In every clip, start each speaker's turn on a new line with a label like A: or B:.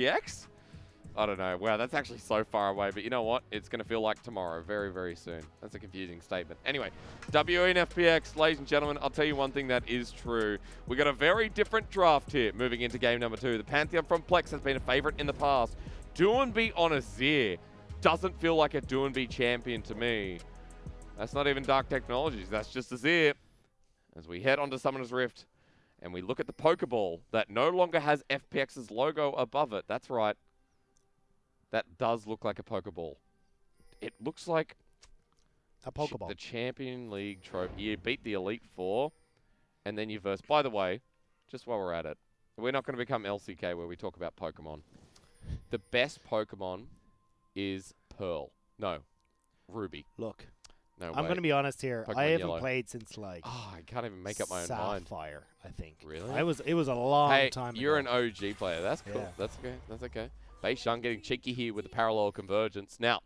A: FPX? I don't know. Wow, that's actually so far away. But you know what? It's going to feel like tomorrow. Very, very soon. That's a confusing statement. Anyway, WE and FPX, ladies and gentlemen, I'll tell you one thing that is true. We got a very different draft here moving into game number 2. The Pantheon from FLICKR has been a favorite in the past. Doinby on Azir doesn't feel like a Doinby champion to me. That's not even Dark Technologies. That's just Azir. As we head onto Summoner's Rift and we look at the Pokeball that no longer has FPX's logo above it. That's right. That does look like a Pokeball. It looks like
B: a Pokeball.
A: The Champion League trophy. You beat the Elite Four, and then you verse. By the way, just while we're at it, we're not going to become LCK where we talk about Pokemon. The best Pokemon is Pearl. No, Ruby.
B: Look,
A: no,
B: I'm going to be honest here.
A: Pokemon
B: I haven't
A: Yellow.
B: played since like.
A: Oh, I can't even make up my own mind.
B: Sapphire, I think.
A: Really?
B: It was a long time ago.
A: You're an OG player. That's cool.
B: Yeah.
A: That's okay. That's okay. Beishang getting cheeky here with the parallel convergence. Now,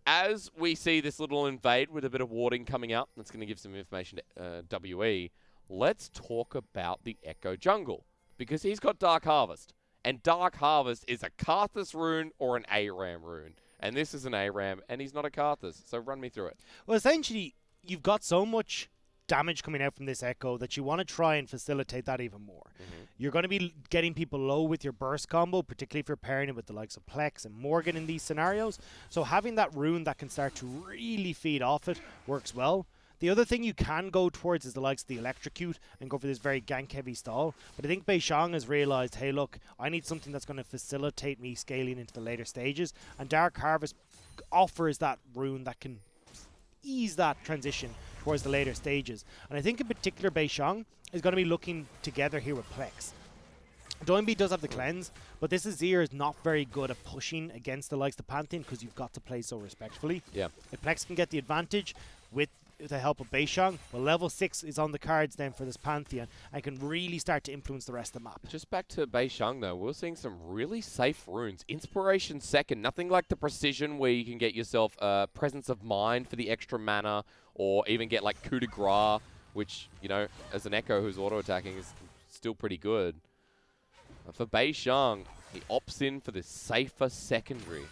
A: as we see this little invade with a bit of warding coming up, that's going to give some information to WE, let's talk about the Echo Jungle. Because he's got Dark Harvest. And Dark Harvest is a Karthus rune or an ARAM rune. And this is an ARAM, and he's not a Karthus. So run me through it.
B: Well, essentially, you've got so much damage coming out from this Echo that you want to try and facilitate that even more. You're going to be getting people low with your burst combo, particularly if you're pairing it with the likes of Plex and Morgan in these scenarios. So having that rune that can start to really feed off it works well. The other thing you can go towards is the likes of the Electrocute and go for this very gank-heavy stall. But I think Beishang has realized, hey, look, I need something that's going to facilitate me scaling into the later stages. And Dark Harvest offers that rune that can ease that transition towards the later stages. And I think in particular Beishang is going to be looking together here with Plex. Doinby does have the cleanse, but this Azir is not very good at pushing against the likes of Pantheon because you've got to play so respectfully.
A: Yeah.
B: If Plex can get the advantage with the help of Beishang, well, level 6 is on the cards then for this Pantheon and can really start to influence the rest of the map.
A: Just back to Beishang, though, we're seeing some really safe runes. Inspiration second, nothing like the precision where you can get yourself Presence of Mind for the extra mana, or even get like Coup de Grace, which, you know, as an Echo who's auto-attacking is still pretty good. For Beishang, he opts in for the safer secondary.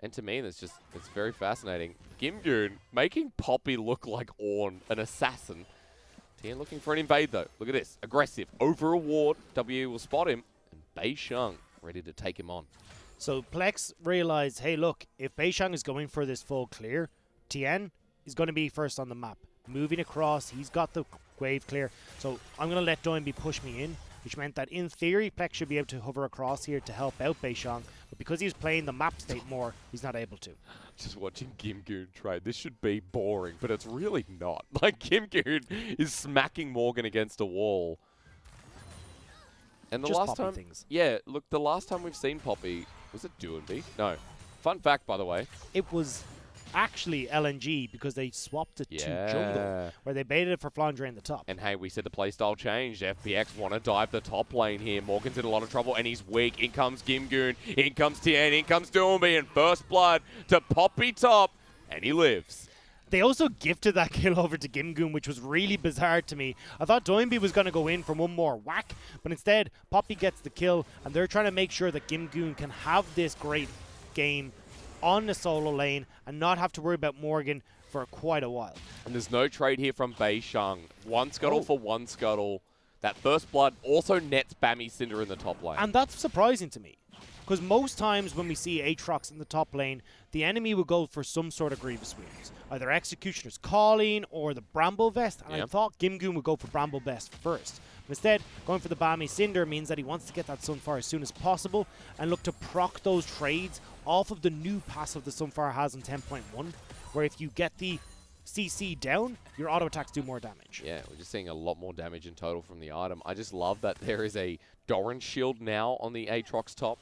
A: And to me, it's very fascinating. Gimgoon making Poppy look like Ornn, an assassin. Tien looking for an invade, though. Look at this. Aggressive. Over a ward. W will spot him. And Beishang ready to take him on.
B: So Plex realized, hey, look, if Beishang is going for this full clear, Tien is going to be first on the map. Moving across, he's got the wave clear. So I'm going to let Doinby push me in, which meant that in theory, Plex should be able to hover across here to help out Beishang. But because he's playing the map state more, he's not able to.
A: Just watching Gimgoon trade. This should be boring, but it's really not. Like, Gimgoon is smacking Morgan against a wall. And the
B: Just
A: last
B: Poppy
A: time,
B: things.
A: yeah, look, the last time we've seen Poppy, was it Doinby? No. Fun fact, by the way.
B: It was actually LNG because they swapped it to jungle, where they baited it for Flandre in the top.
A: And hey, we said the playstyle changed. FPX want to dive the top lane here. Morgan's in a lot of trouble, and he's weak. In comes Gimgoon. In comes Tien. In comes Doinby. And first blood to Poppy top. And he lives.
B: They also gifted that kill over to Gimgoon, which was really bizarre to me. I thought Doinby was going to go in for one more whack, but instead, Poppy gets the kill, and they're trying to make sure that Gimgoon can have this great game on the solo lane and not have to worry about Morgan for quite a while.
A: And there's no trade here from Beishang. One scuttle for one scuttle. That first blood also nets Bammy Cinder in the top lane.
B: And that's surprising to me, because most times when we see Aatrox in the top lane, the enemy will go for some sort of Grievous wounds, either Executioner's Calling or the Bramble Vest, and I thought Gimgoon would go for Bramble Vest first. But instead, going for the Bammy Cinder means that he wants to get that Sunfire as soon as possible and look to proc those trades off of the new passive the Sunfire has in 10.1, where if you get the CC down, your auto attacks do more damage.
A: Yeah, we're just seeing a lot more damage in total from the item. I just love that there is a Doran shield now on the Aatrox top.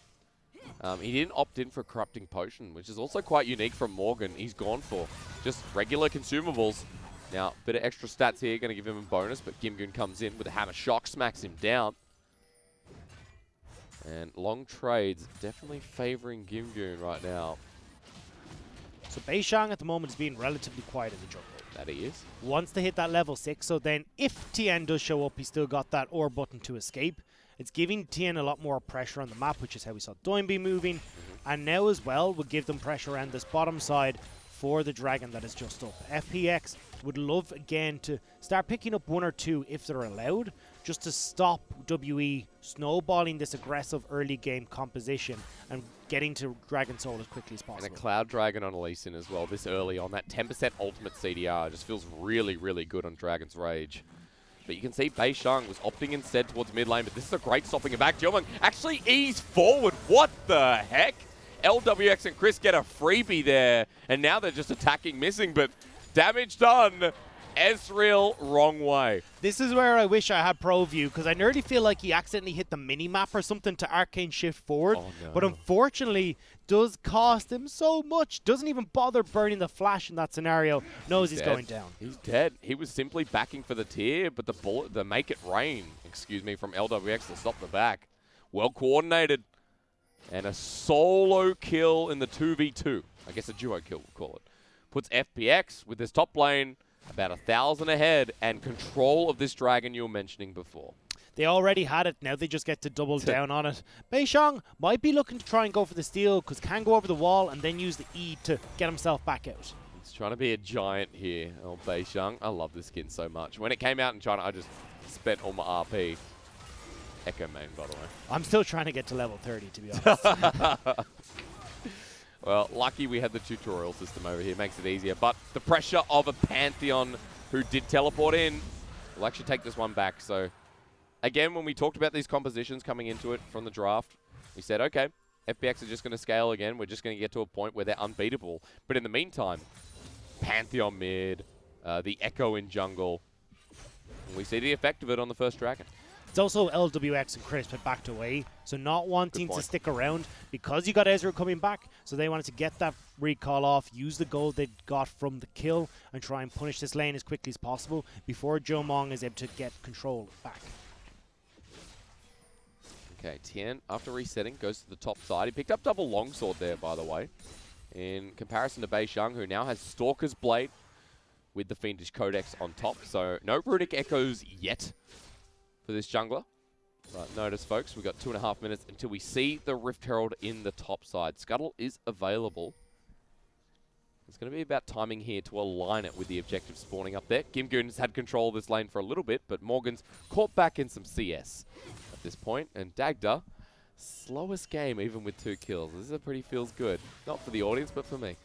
A: He didn't opt in for Corrupting Potion, which is also quite unique from Morgan. He's gone for just regular consumables. Now, a bit of extra stats here, going to give him a bonus, but Gimgoon comes in with a Hammer Shock, smacks him down. And long trades definitely favoring Gimgoon right now.
B: So Beishang at the moment is being relatively quiet in the jungle.
A: That he is.
B: Wants to hit that level 6, so then if Tien does show up, he's still got that OR button to escape. It's giving TN a lot more pressure on the map, which is how we saw Doinby moving. And now as well, will give them pressure around this bottom side for the Dragon that is just up. FPX would love, again, to start picking up 1 or 2 if they're allowed, just to stop WE snowballing this aggressive early game composition and getting to Dragon Soul as quickly as possible.
A: And a Cloud Dragon on Lee Sin as well this early on. That 10% ultimate CDR just feels really, really good on Dragon's Rage. But you can see Bei Shang was opting instead towards mid lane, but this is a great stopping it back. Jomung actually eased forward. What the heck? LWX and Chris get a freebie there, and now they're just attacking missing, but damage done. Ezreal, wrong way.
B: This is where I wish I had Pro View, because I nearly feel like he accidentally hit the mini-map or something to arcane shift forward.
A: Oh, no.
B: But unfortunately, does cost him so much. Doesn't even bother burning the flash in that scenario. Knows he's going down.
A: He's dead. He was simply backing for the tier, but the bullet, the make it rain, from LWX to stop the back. Well coordinated. And a solo kill in the 2v2. I guess a duo kill, we'll call it. Puts FPX with this top lane about 1,000 ahead and control of this dragon you were mentioning before.
B: They already had it. Now they just get to double down on it. Bei Shang might be looking to try and go for the steal because can go over the wall and then use the E to get himself back out.
A: He's trying to be a giant here. Oh, Bei Shang. I love this skin so much. When it came out in China, I just spent all my RP. Echo main, by the way.
B: I'm still trying to get to level 30, to be honest.
A: Well, lucky we had the tutorial system over here. Makes it easier. But the pressure of a Pantheon who did teleport in will actually take this one back. So, again, when we talked about these compositions coming into it from the draft, we said, okay, FPX are just going to scale again. We're just going to get to a point where they're unbeatable. But in the meantime, Pantheon mid, the Echo in jungle. And we see the effect of it on the first Dragon.
B: It's also LWX and Chris but backed away, so not wanting to stick around because you got Ezreal coming back, so they wanted to get that recall off, use the gold they got from the kill, and try and punish this lane as quickly as possible before Jomong is able to get control back.
A: Okay, Tien, after resetting, goes to the top side. He picked up double longsword there, by the way, in comparison to Bei Shang, who now has Stalker's Blade with the Fiendish Codex on top, so no Runic Echoes yet for this jungler. But notice, folks, we've got 2.5 minutes until we see the Rift Herald in the top side. Scuttle is available. It's going to be about timing here to align it with the objective spawning up there. Gimgoon's had control of this lane for a little bit, but Morgan's caught back in some CS at this point. And Dagda, slowest game even with 2 kills. This is pretty feels good. Not for the audience, but for me.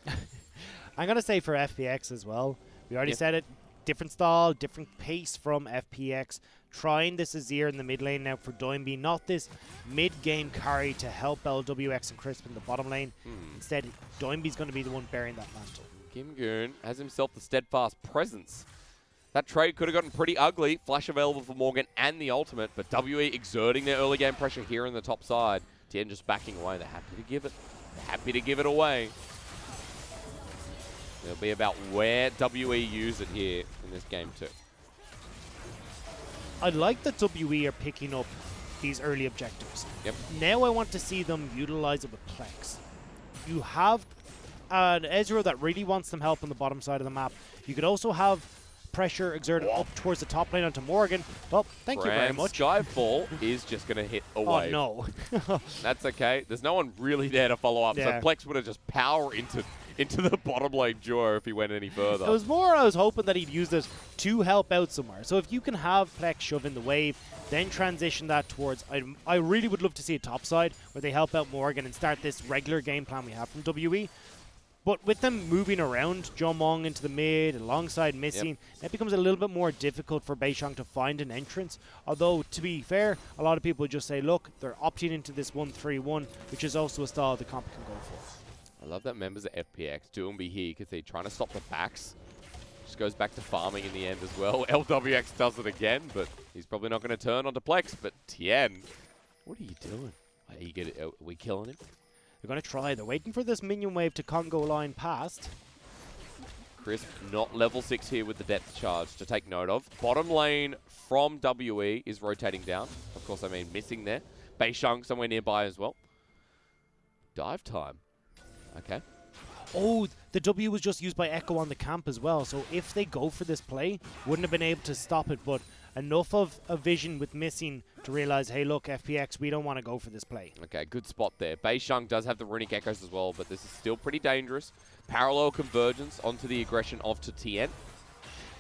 B: I'm going to say for FPX as well. We already said it. Different style, different pace from FPX. Trying this Azir in the mid lane now for Doinby. Not this mid-game carry to help LWX and Crisp in the bottom lane. Instead, Doinby's going to be the one bearing that mantle.
A: Gimgoon has himself the steadfast presence. That trade could have gotten pretty ugly. Flash available for Morgan and the ultimate, but WE exerting their early game pressure here in the top side. Tien just backing away. They're happy to give it. They're happy to give it away. It'll be about where WE use it here in this game too.
B: I like that WE are picking up these early objectives.
A: Yep.
B: Now I want to see them utilize it with Plex. You have an Ezreal that really wants some help on the bottom side of the map. You could also have pressure exerted up towards the top lane onto Morgan. Well, thank you very much.
A: Skyfall is just going to hit away.
B: Oh, no.
A: That's okay. There's no one really there to follow up.
B: Yeah.
A: So Plex would have just power into the bottom lane duo if he went any further.
B: It was more I was hoping that he'd use this to help out somewhere. So if you can have Plex shove in the wave, then transition that towards... I really would love to see a top side where they help out Morgan and start this regular game plan we have from WE. But with them moving around, Jomong into the mid, alongside Missing, that becomes a little bit more difficult for Bei Shang to find an entrance. Although, to be fair, a lot of people just say, look, they're opting into this 1-3-1, which is also a style the comp can go for.
A: I love that members of FPX Doomby here because they're trying to stop the backs. Just goes back to farming in the end as well. LWX does it again, but he's probably not going to turn onto Plex. But Tien, what are you doing? Are we killing him?
B: They're going to try. They're waiting for this minion wave to Congo line past.
A: Crisp not level 6 here with the depth charge to take note of. Bottom lane from WE is rotating down. Of course, I mean Missing there. Bei Shang somewhere nearby as well. Dive time. Okay.
B: Oh, the W was just used by Echo on the camp as well. So if they go for this play, wouldn't have been able to stop it. But enough of a vision with missing to realize, hey, look, FPX, we don't want to go for this play.
A: Okay, good spot there. Beisheng does have the Runic Echoes as well, but this is still pretty dangerous. Parallel convergence onto the aggression of Tien.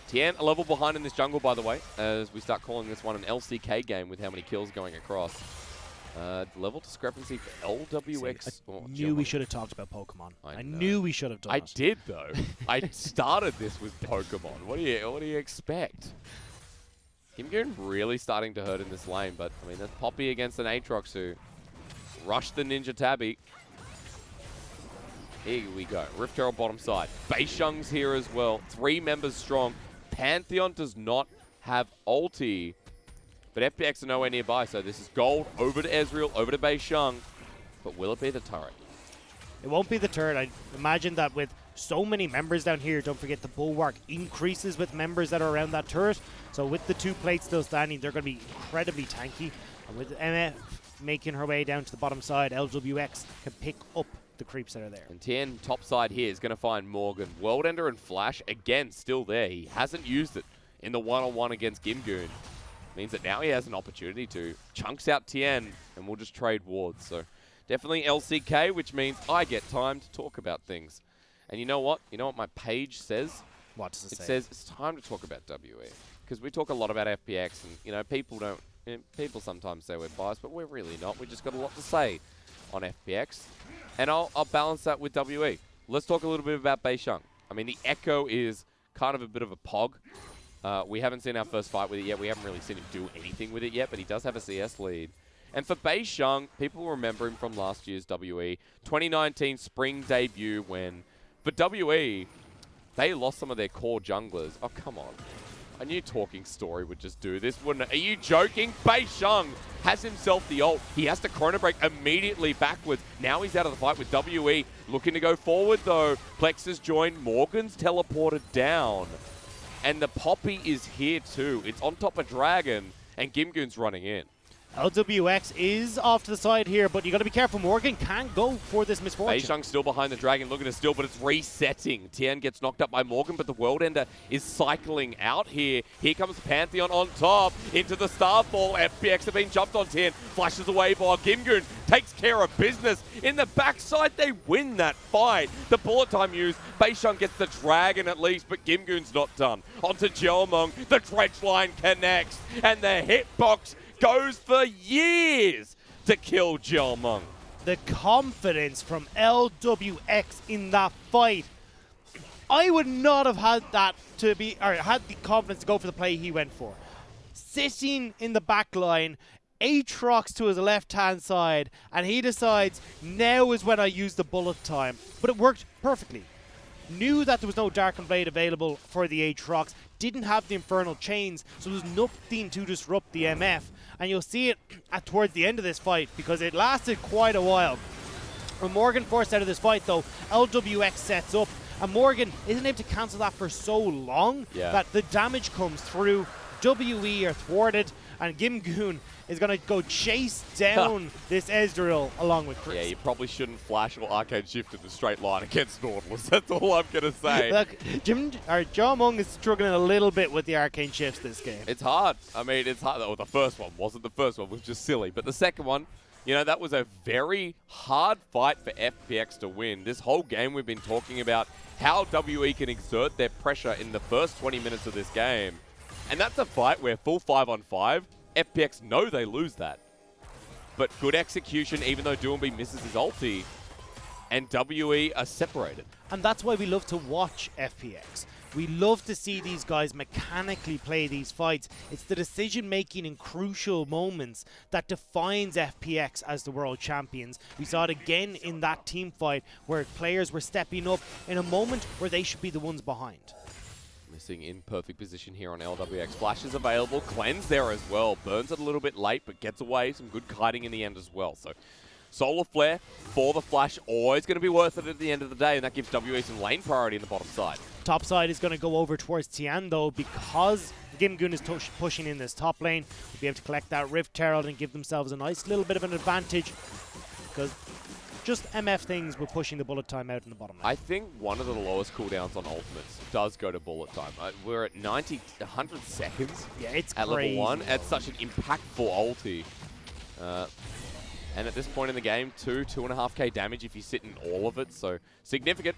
A: Tien a level behind in this jungle, by the way, as we start calling this one an LCK game with how many kills going across. Level discrepancy for LWX.
B: I knew we should have talked about Pokemon. I knew we should have done it.
A: I did, though. I started this with Pokemon. What do you expect? Gimgoon really starting to hurt in this lane, but I mean, that's Poppy against an Aatrox who rushed the Ninja Tabby. Here we go. Rift Herald bottom side. Beisheng's here as well. 3 members strong. Pantheon does not have ulti, but FPX are nowhere nearby, so this is gold over to Ezreal, over to Beisheng. But will it be the turret?
B: It won't be the turret. I imagine that with so many members down here, don't forget the Bulwark increases with members that are around that turret. So with the 2 plates still standing, they're going to be incredibly tanky. And with MF making her way down to the bottom side, LWX can pick up the creeps that are there.
A: And Tien, top side here, is going to find Morgan. World Ender and Flash, again, still there. He hasn't used it in the one-on-one against Gimgoon. Means that now he has an opportunity to. Chunks out Tien, and we'll just trade wards. So definitely LCK, which means I get time to talk about things. And you know what? You know what my page says?
B: What does it say?
A: It says it's time to talk about WE. Because we talk a lot about FPX, and you know, people don't. People sometimes say we're biased, but we're really not. We just got a lot to say on FPX. And I'll balance that with WE. Let's talk a little bit about Beisheng. I mean, the Echo is kind of a bit of a pog. We haven't seen our first fight with it yet. We haven't really seen him do anything with it yet, but he does have a CS lead. And for Beisheng, people remember him from last year's WE 2019 spring debut when, for WE, they lost some of their core junglers. Oh, come on. I knew Talking Story would just do this, wouldn't it? Are you joking? Beisheng has himself the ult. He has to chrono break immediately backwards. Now he's out of the fight with WE. Looking to go forward, though. Plex has joined. Morgan's teleported down. And the Poppy is here, too. It's on top of Dragon, and Gimgoon's running in.
B: LWX is off to the side here, but you got to be careful. Morgan can't go for this misfortune.
A: Beisheng still behind the Dragon, looking to steal, but it's resetting. Tien gets knocked up by Morgan, but the World Ender is cycling out here. Here comes Pantheon on top, into the Starfall. FPX have been jumped on Tien, flashes away by Gimgoon, takes care of business. In the backside, they win that fight. The bullet time used, Beisheng gets the Dragon at least, but Gimgoon's not done. Onto Jelmong, the dredge line connects, and the hitbox goes for years to kill Jelmong.
B: The confidence from LWX in that fight. I would not have had that to be, or had the confidence to go for the play he went for. Sitting in the back line, Aatrox to his left-hand side, and he decides, now is when I use the bullet time. But it worked perfectly. Knew that there was no Dark Blade available for the Aatrox, didn't have the Infernal Chains, so there was nothing to disrupt the MF. And you'll see it towards the end of this fight, because it lasted quite a while. When Morgan forced out of this fight, though, LWX sets up, and Morgan isn't able to cancel that for so long that the damage comes through. WE are thwarted, and Gimgoon is going to go chase down this Ezreal along with Chris.
A: Yeah, you probably shouldn't flash or arcane shift in the straight line against Nautilus. That's all I'm going to say.
B: Look, Jelmong is struggling a little bit with the arcane shifts this game.
A: It's hard. I mean, it's hard. Well, the first one wasn't. The first one was just silly. But the second one, you know, that was a very hard fight for FPX to win. This whole game we've been talking about how WE can exert their pressure in the first 20 minutes of this game. And that's a fight where full 5-on-5, FPX know they lose that. But good execution, even though Doomby misses his ulti, and WE are separated.
B: And that's why we love to watch FPX. We love to see these guys mechanically play these fights. It's the decision-making in crucial moments that defines FPX as the world champions. We saw it again in that team fight where players were stepping up in a moment where they should be the ones behind.
A: Missing in perfect position here on LWX. Flash is available. Cleanse there as well. Burns it a little bit late, but gets away. Some good kiting in the end as well. So Solar Flare for the Flash, always going to be worth it at the end of the day, and that gives WE some lane priority in the bottom side.
B: Top side is going to go over towards Tien, though, because Gimgoon is pushing in this top lane. We'll be able to collect that Rift Herald and give themselves a nice little bit of an advantage, because just MF things with pushing the bullet time out in the bottom lane.
A: I think one of the lowest cooldowns on ultimates does go to bullet time. We're at 100 seconds
B: Yeah, it's
A: at
B: crazy,
A: level 1.
B: though.
A: It's such an impactful ulti. And at this point in the game, 2.5k damage if you sit in all of it, so significant.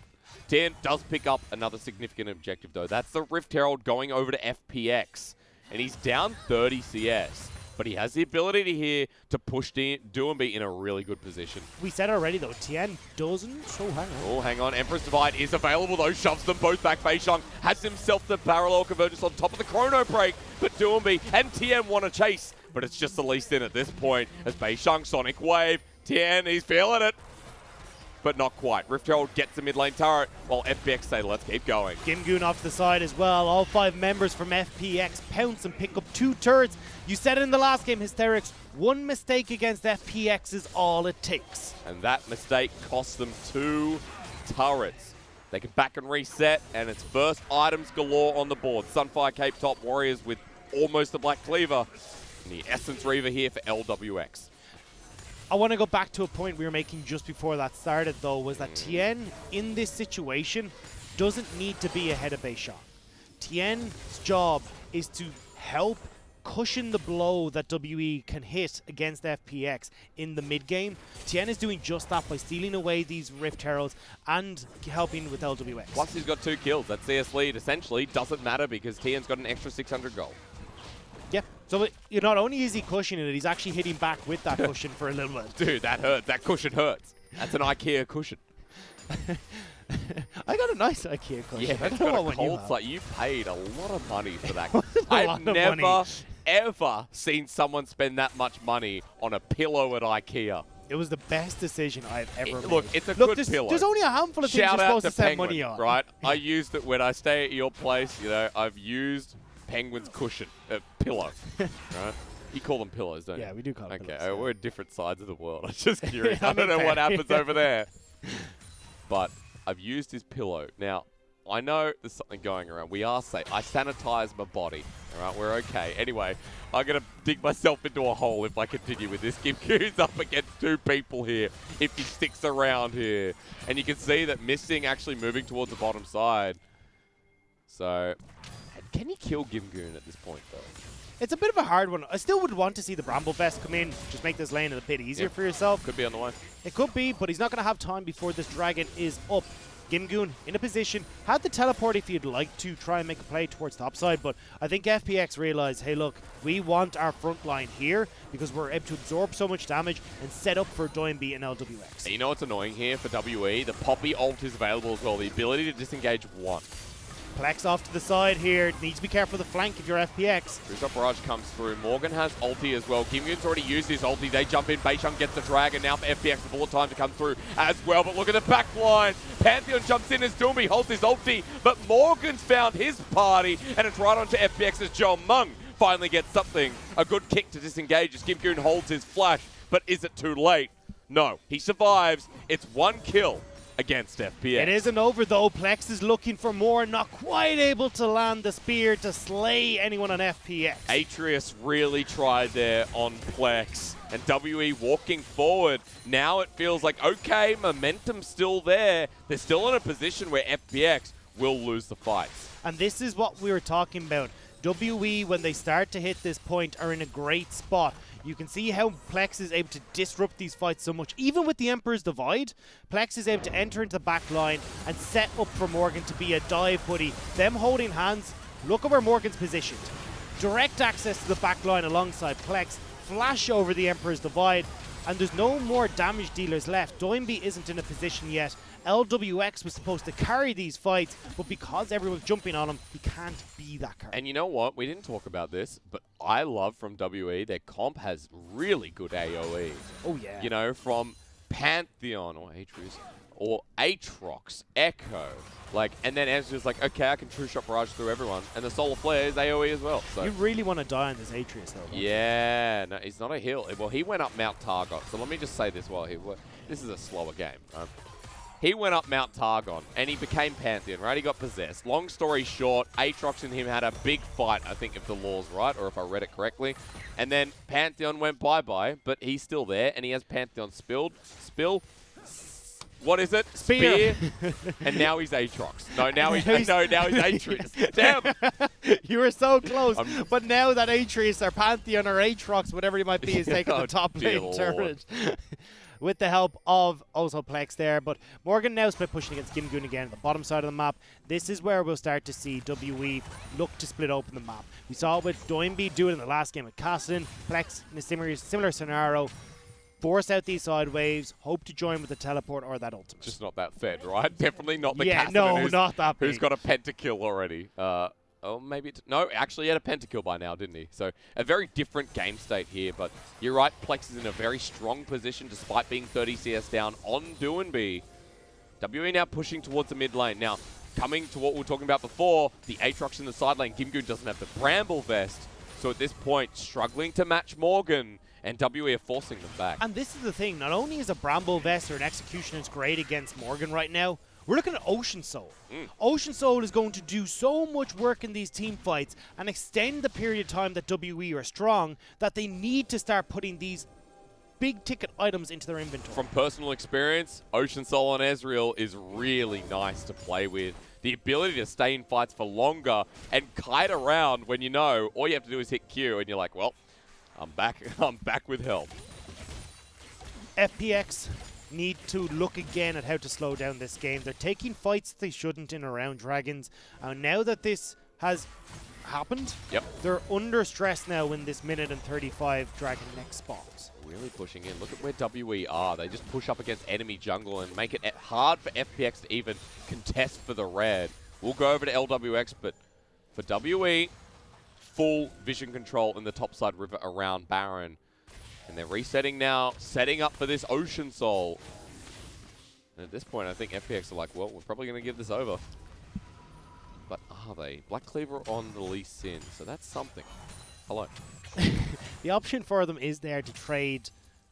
A: TN does pick up another significant objective, though. That's the Rift Herald going over to FPX, and he's down 30 CS. But he has the ability here to push Doomby in a really good position.
B: We said already, though, Tien doesn't, so hang on.
A: Oh, hang on. Emperor's Divide is available, though. Shoves them both back. Beishang has himself the parallel convergence on top of the Chrono Break. But Doomby and Tien want to chase. But it's just the least in at this point as Beishang Sonic Wave. Tien, he's feeling it. But not quite. Rift Herald gets the mid lane turret, while FPX say, let's keep going.
B: Gimgoon off to the side as well. All 5 members from FPX pounce and pick up 2 turrets. You said it in the last game, Hysterics. One mistake against FPX is all it takes.
A: And that mistake costs them 2 turrets. They can back and reset, and it's first items galore on the board. Sunfire Cape Top Warriors with almost a Black Cleaver. And the Essence Reaver here for LWX.
B: I want to go back to a point we were making just before that started, though, was that Tien, in this situation, doesn't need to be ahead of Beishang. Tien's job is to help cushion the blow that WE can hit against FPX in the mid-game. Tien is doing just that by stealing away these Rift Heralds and helping with LWX.
A: Plus he's got 2 kills. That CS lead essentially doesn't matter because Tien's got an extra 600 gold.
B: Yeah, so not only is he cushioning it, he's actually hitting back with that cushion for a little bit.
A: Dude, that hurts. That cushion hurts. That's an IKEA cushion.
B: I got a nice IKEA cushion.
A: Yeah,
B: I
A: it's
B: don't know
A: got a
B: what one you
A: cold
B: have.
A: slate. You paid a lot of money for that.
B: A lot
A: I've
B: of
A: never,
B: money.
A: ever seen someone spend that much money on a pillow at IKEA.
B: It was the best decision I've ever made.
A: Look, it's a good pillow.
B: There's only a handful of things
A: Shout
B: you're
A: out
B: supposed
A: to
B: to spend
A: Penguin,
B: money on.
A: right? I used it when I stay at your place. You know, I've used Penguin's cushion, pillow, right? You call them pillows, don't you?
B: Yeah, we do call them pillows.
A: Okay, we're at different sides of the world. I'm just curious.
B: Yeah,
A: I don't know
B: fair.
A: what happens over there. But I've used his pillow. Now, I know there's something going around. We are safe. I sanitize my body. All right, we're okay. Anyway, I'm going to dig myself into a hole if I continue with this. Gimgoon's up against 2 people here if he sticks around here. And you can see that Missing actually moving towards the bottom side. So, can you kill Gimgoon at this point, though?
B: It's a bit of a hard one. I still would want to see the Bramble Vest come in, just make this lane a bit easier for yourself.
A: Could be on the way.
B: It could be, but he's not going to have time before this dragon is up. Gimgoon in a position, had the teleport if you'd like to try and make a play towards topside, but I think FPX realized, hey look, we want our front line here because we're able to absorb so much damage and set up for Doinby and LWX.
A: And you know what's annoying here for WE? The Poppy ult is available as well, the ability to disengage 1.
B: Plex off to the side here. Needs to be careful of the flank if you're FPX.
A: Rooftop Barrage comes through. Morgan has ulti as well. Gimgoon's already used his ulti. They jump in. Beishang gets the drag, and now for FPX, the bullet time to come through as well. But look at the back line. Pantheon jumps in as Doomby holds his ulti, but Morgan's found his party, and it's right onto FPX's Joe Mung. Finally gets something. A good kick to disengage as Gimgoon holds his flash, but is it too late? No. He survives. It's 1 kill against FPX.
B: It isn't over though. Plex is looking for more, not quite able to land the spear to slay anyone on FPX.
A: Atreus really tried there on Plex, and WE walking forward. Now it feels like, okay, momentum's still there. They're still in a position where FPX will lose the fights.
B: And this is what we were talking about. WE, when they start to hit this point, are in a great spot. You can see how Plex is able to disrupt these fights so much. Even with the Emperor's Divide, Plex is able to enter into the back line and set up for Morgan to be a dive putty. Them holding hands, look at where Morgan's positioned. Direct access to the back line alongside Plex, flash over the Emperor's Divide, and there's no more damage dealers left. Doinby isn't in a position yet. LWX was supposed to carry these fights, but because everyone's jumping on him, he can't be that carry.
A: And you know what? We didn't talk about this, but I love from WE, their comp has really good AoE.
B: Oh, yeah.
A: You know, from Pantheon or Atreus or Aatrox, Echo. Like, and then Ezra's like, okay, I can true shot barrage through everyone. And the Solar Flare is AoE as well. So.
B: You really want to die on this Atreus, though. Right?
A: Yeah, no, he's not a heal. Well, he went up Mount Targon. So let me just say this while this is a slower game. He went up Mount Targon, and he became Pantheon, right? He got possessed. Long story short, Aatrox and him had a big fight, I think, if the law's right, or if I read it correctly. And then Pantheon went bye-bye, but he's still there, and he has Pantheon spill. What is it?
B: Spear.
A: And now he's Aatrox. No, now he's Atreus. Damn.
B: You were so close. But now that Atreus or Pantheon or Aatrox, whatever he might be, is taking the top lane turret. With the help of also FLICKR there. But Morgan now split pushing against Gimgoon again at the bottom side of the map. This is where we'll start to see WE look to split open the map. We saw it with Doinby do it in the last game with Cassidy. FLICKR in a similar scenario. Force out these side waves, hope to join with the teleport or that ultimate.
A: Just not that fed, right? Definitely not the
B: Cassidy not that big.
A: Who's got a pentakill already. Oh, maybe no, actually he had a pentakill by now, didn't he? So a very different game state here, but you're right, FLICKR is in a very strong position despite being 30 CS down on Doinby. WE now pushing towards the mid lane. Now, coming to what we were talking about before, the Aatrox in the side lane, Gimgoon doesn't have the Bramble Vest, so at this point, struggling to match Morgan. And WE are forcing them back. And
B: this is the thing, not only is a Bramble Vest or an Execution is great against Morgan right now, we're looking at Ocean Soul. Ocean Soul is going to do so much work in these team fights and extend the period of time that WE are strong that they need to start putting these big ticket items into their inventory.
A: From personal experience, Ocean Soul on Ezreal is really nice to play with. The ability to stay in fights for longer and kite around when you know all you have to do is hit Q and you're like, well, I'm back with help.
B: FPX need to look again at how to slow down this game. They're taking fights they shouldn't in around Dragons. And now that this has happened, they're under stress now in this minute and 35 Dragon next spot.
A: Really pushing in. Look at where WE are. They just push up against enemy jungle and make it hard for FPX to even contest for the red. We'll go over to LWX, but for WE, full vision control in the topside river around Baron. And they're resetting now, setting up for this Ocean Soul. And at this point, I think FPX are like, well, we're probably going to give this over. But are they? Black Cleaver on the Lee Sin, so that's something. Hello.
B: The option for them is there to trade,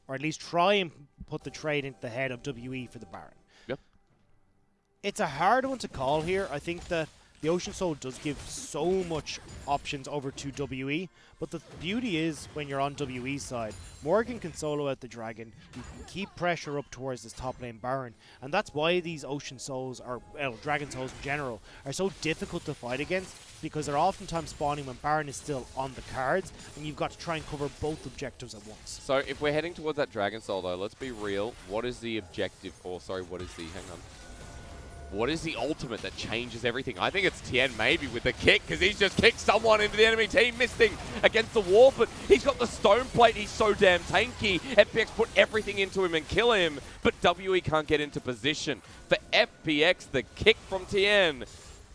B: or at least try and put the trade into the head of WE for the Baron.
A: Yep.
B: It's a hard one to call here. I think that the Ocean Soul does give so much options over to WE, but the beauty is when you're on WE's side, Morgan can solo out the Dragon, you can keep pressure up towards this top lane Baron, and that's why these Ocean Souls, or Dragon Souls in general, are so difficult to fight against, because they're oftentimes spawning when Baron is still on the cards, and you've got to try and cover both objectives at once.
A: So if we're heading towards that Dragon Soul though, let's be real, what is the objective, or sorry, what is the, hang on. What is the ultimate that changes everything? I think it's Tien maybe with the kick, because he's just kicked someone into the enemy team, missing against the wall, but he's got the stone plate, he's so damn tanky. FPX put everything into him and kill him, but WE can't get into position. For FPX, the kick from Tien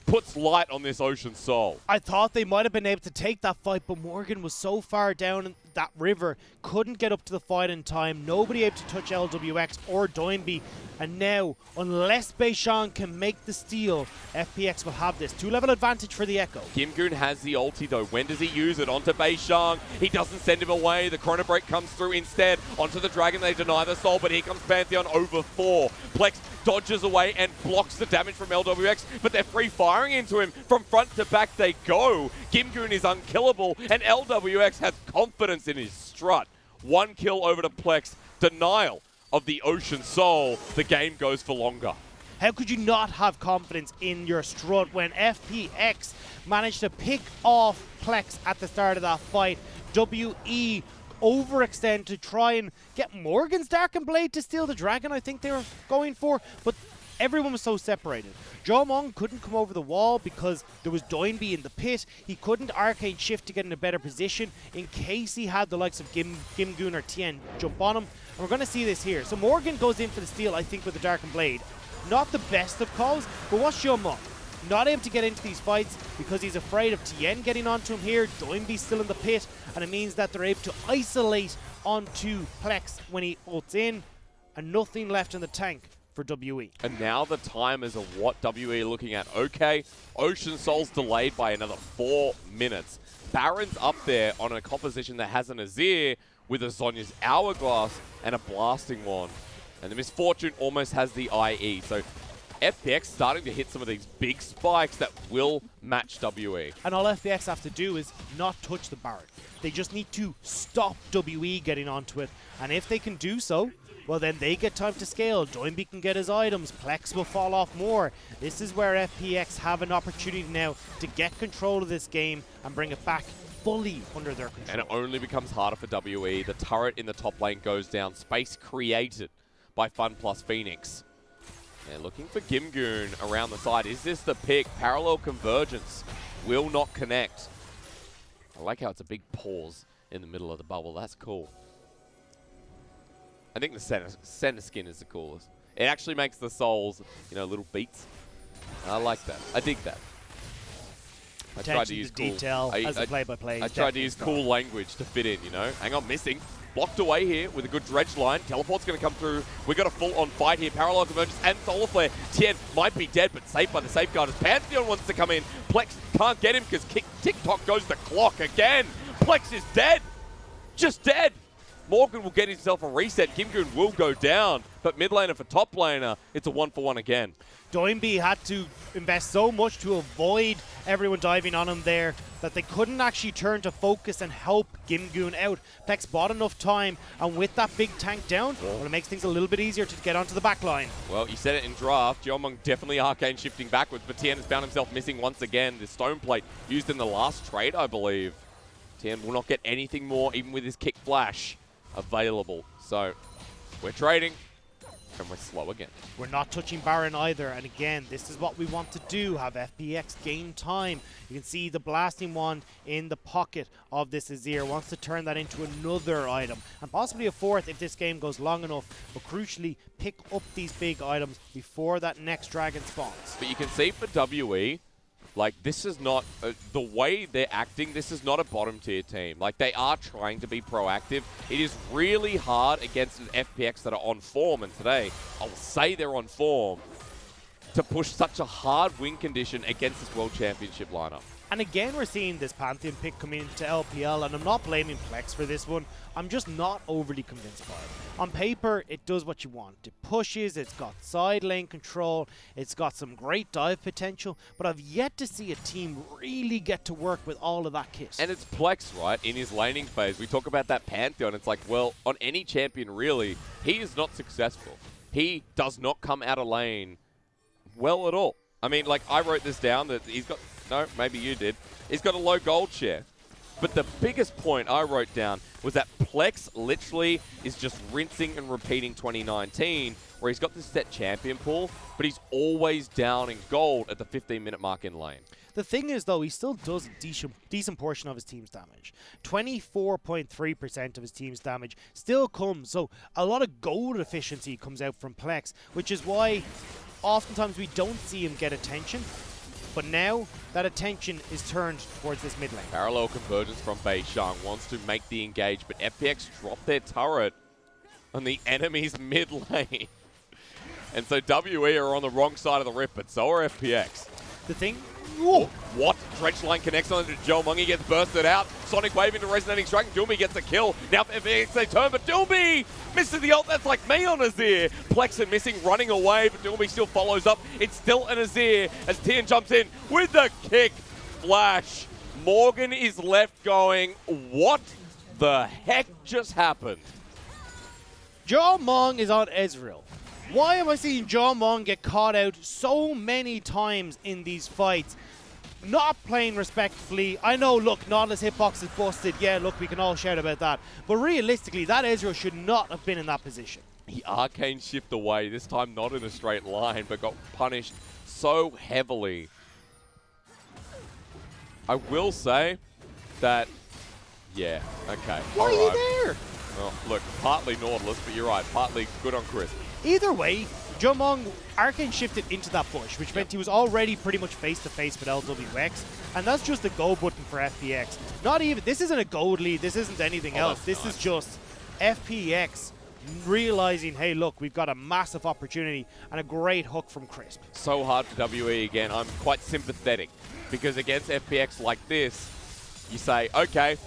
A: puts light on this Ocean Soul.
B: I thought they might have been able to take that fight, but Morgan was so far down in that river, couldn't get up to the fight in time, nobody able to touch LWX or Doinby, and now, unless Beishan can make the steal, FPX will have this 2-level advantage for the Echo.
A: Gimgoon has the ulti though. When does he use it? Onto Beishan. He doesn't send him away. The Chrono Break comes through instead. Onto the Dragon, they deny the soul, but here comes Pantheon over 4. Plex dodges away and blocks the damage from LWX, but they're free firing into him. From front to back they go. Gimgoon is unkillable, and LWX has confidence in his strut. 1 kill over to Plex. Denial of the Ocean Soul. The game goes for longer.
B: How could you not have confidence in your strut when FPX managed to pick off Plex at the start of that fight? WE overextend to try and get Morgan's Darkened Blade to steal the Dragon, I think they were going for, but everyone was so separated. Jomong couldn't come over the wall because there was Doinby in the pit. He couldn't arcane shift to get in a better position in case he had the likes of Gimgoon or Tien jump on him. And we're going to see this here. So Morgan goes in for the steal, I think, with the Darkened Blade. Not the best of calls, but what's Jomong? Not able to get into these fights because he's afraid of Tien getting onto him here. Doinby's still in the pit, and it means that they're able to isolate onto Plex when he ults in, and nothing left in the tank for WE.
A: And now the timers of what WE are looking at. Okay, Ocean Soul's delayed by another 4 minutes. Baron's up there on a composition that has an Azir with a Zhonya's Hourglass and a Blasting Wand. And the Misfortune almost has the IE. So FPX starting to hit some of these big spikes that will match WE.
B: And all FPX have to do is not touch the Baron. They just need to stop WE getting onto it. And if they can do so, well then they get time to scale. Doinby can get his items, Plex will fall off more. This is where FPX have an opportunity now to get control of this game and bring it back fully under their control.
A: And it only becomes harder for WE. The turret in the top lane goes down. Space created by FunPlus Phoenix. They're looking for Gimgoon around the side. Is this the pick? Parallel convergence will not connect. I like how it's a big pause in the middle of the bubble. That's cool. I think the center skin is the coolest. It actually makes the souls, little beats. I like that. I dig that. I tried to use cool
B: detail as a play-by-play.
A: I tried to use cool language to fit in, Hang on, missing. Blocked away here with a good dredge line. Teleport's going to come through. We got a full-on fight here. Parallel convergence and solar flare. Tien might be dead, but saved by the safeguard as Pantheon wants to come in. Plex can't get him because TikTok goes the clock again. Plex is dead. Just dead. Morgan will get himself a reset. Gimgoon will go down. But mid laner for top laner, it's a 1-for-1 again.
B: Doinby had to invest so much to avoid everyone diving on him there that they couldn't actually turn to focus and help Gimgoon out. Plex bought enough time, and with that big tank down, well, it makes things a little bit easier to get onto the back line.
A: Well, you said it in draft. Jeomong definitely arcane shifting backwards, but Tien has found himself missing once again. The stone plate used in the last trade, I believe. Tien will not get anything more, even with his kick flash available. So, we're trading. And we're slow again.
B: We're not touching Baron either, and again, this is what we want to do, have FPX gain time. You can see the blasting wand in the pocket of this Azir, wants to turn that into another item, and possibly a fourth if this game goes long enough, but crucially, pick up these big items before that next dragon spawns.
A: But you can see for WE, this is not, the way they're acting, this is not a bottom tier team. They are trying to be proactive. It is really hard against an FPX that are on form, and today, I'll say they're on form, to push such a hard win condition against this World Championship lineup.
B: And again, we're seeing this Pantheon pick come into LPL, and I'm not blaming Plex for this one. I'm just not overly convinced by it. On paper, it does what you want. It pushes, it's got side lane control, it's got some great dive potential, but I've yet to see a team really get to work with all of that kit.
A: And it's Plex, right, in his laning phase. We talk about that Pantheon, it's well, on any champion, really, he is not successful. He does not come out of lane well at all. I mean, I wrote this down that he's got... No, maybe you did. He's got a low gold share. But the biggest point I wrote down was that Plex literally is just rinsing and repeating 2019, where he's got this set champion pool, but he's always down in gold at the 15-minute mark in lane.
B: The thing is, though, he still does a decent portion of his team's damage. 24.3% of his team's damage still comes. So a lot of gold efficiency comes out from Plex, which is why oftentimes we don't see him get attention. But now, that attention is turned towards this mid lane. Parallel
A: convergence from Beishang wants to make the engage, but FPX drop their turret on the enemy's mid lane. And so WE are on the wrong side of the rift, but so are FPX.
B: The thing...
A: Ooh. What? Dredge line connects on to Jeomong. He gets bursted out. Sonic Wave into Resonating Strike. Doomby gets a kill. Now FPX they turn, but Doomby misses the ult. That's like me on Azir. Plexen missing, running away, but Doomby still follows up. It's still an Azir as Tien jumps in with the kick flash. Morgan is left going, what the heck just happened?
B: Jeomong is on Ezreal. Why am I seeing Jeomong get caught out so many times in these fights? Not playing respectfully. I know, look, Nautilus hitbox is busted. Yeah, look, we can all shout about that. But realistically, that Ezreal should not have been in that position.
A: He arcane shift away, this time not in a straight line, but got punished so heavily. I will say that, yeah, okay.
B: Why are you there?
A: Well, look, partly Nautilus, but you're right, partly good on Chris.
B: Either way, Jeomong arcane shifted into that bush, which meant he was already pretty much face-to-face with LWX, and that's just a go button for FPX. Not even, this isn't a gold lead, this isn't anything else, this is just FPX realizing, hey look, we've got a massive opportunity, and a great hook from Crisp.
A: So hard for WE again, I'm quite sympathetic, because against FPX like this, you say, okay,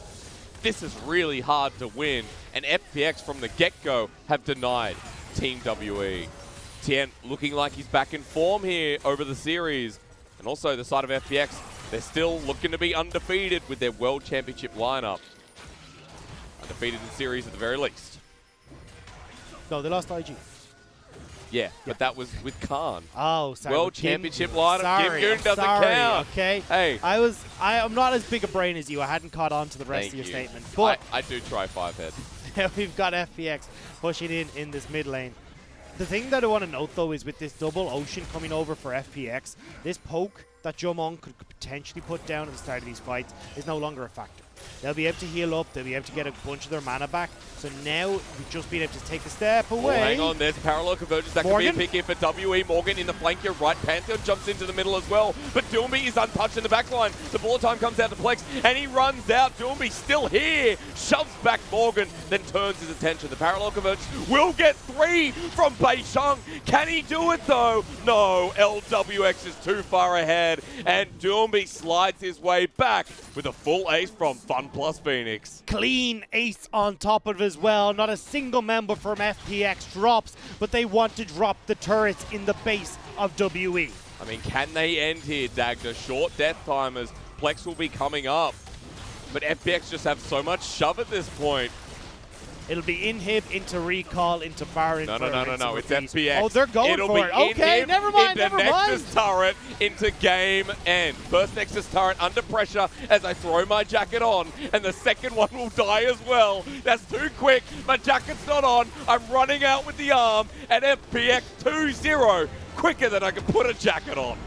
A: this is really hard to win, and FPX from the get-go have denied Team WE. Tien looking like he's back in form here over the series. And also the side of FPX, they're still looking to be undefeated with their World Championship lineup. Undefeated in series at the very least.
B: No, they lost IG.
A: Yeah, but that was with Khan.
B: Oh, sorry.
A: World
B: with Kim
A: Championship
B: Yoon.
A: lineup.
B: Sorry,
A: Kim Yoon
B: I'm
A: doesn't
B: sorry,
A: count.
B: Okay.
A: Hey.
B: I'm not as big a brain as you. I hadn't caught on to the rest
A: Thank
B: of your
A: you.
B: statement. But
A: I do try 5-head.
B: we've got FPX pushing in this mid lane. The thing that I want to note, though, is with this double Ocean coming over for FPX, this poke that Jomon could potentially put down at the start of these fights is no longer a factor. They'll be able to heal up. They'll be able to get a bunch of their mana back. So now we've just been able to take a step away.
A: Oh, hang on, there's parallel convergence. That
B: Morgan?
A: could be a pick here for WE. Morgan in the flank here, right. Pantheon jumps into the middle as well. But Doomby is untouched in the backline. The bullet time comes out to Plex, and he runs out. Doomby still here. Shoves back Morgan, then turns his attention. The parallel convergence will get 3 from Beisheng. Can he do it, though? No, LWX is too far ahead, and Doomby slides his way back with a full ace from FunPlus Phoenix.
B: Clean ace on top of it as well. Not a single member from FPX drops, but they want to drop the turrets in the base of WE.
A: I mean, can they end here, Dagda? Short death timers. Plex will be coming up. But FPX just have so much shove at this point.
B: It'll be inhib into recall into Baron.
A: No, it's
B: repeat.
A: FPX.
B: Oh, they're going
A: It'll
B: for
A: be
B: it. Okay,
A: inhib
B: never mind,
A: into
B: never mind.
A: Nexus turret into game end. First Nexus turret under pressure as I throw my jacket on, and the second one will die as well. That's too quick. My jacket's not on. I'm running out with the arm, and FPX 2-0 quicker than I can put a jacket on.